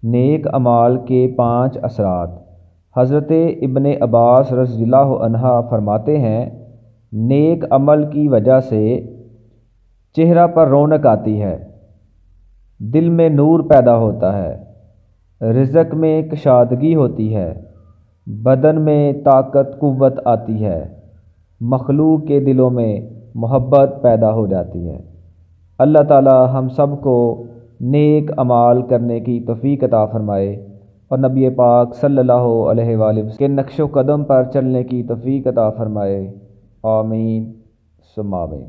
نیک اعمال کے 5 اثرات۔ حضرت ابن عباس رضی اللہ عنہ فرماتے ہیں، نیک عمل کی وجہ سے چہرہ پر رونق آتی ہے، دل میں نور پیدا ہوتا ہے، رزق میں کشادگی ہوتی ہے، بدن میں طاقت قوت آتی ہے، مخلوق کے دلوں میں محبت پیدا ہو جاتی ہے۔ اللہ تعالی ہم سب کو نیک اعمال کرنے کی توفیق عطا فرمائے اور نبی پاک صلی اللہ علیہ وآلہ وسلم کے نقش و قدم پر چلنے کی توفیق عطا فرمائے۔ آمین ثم آمین۔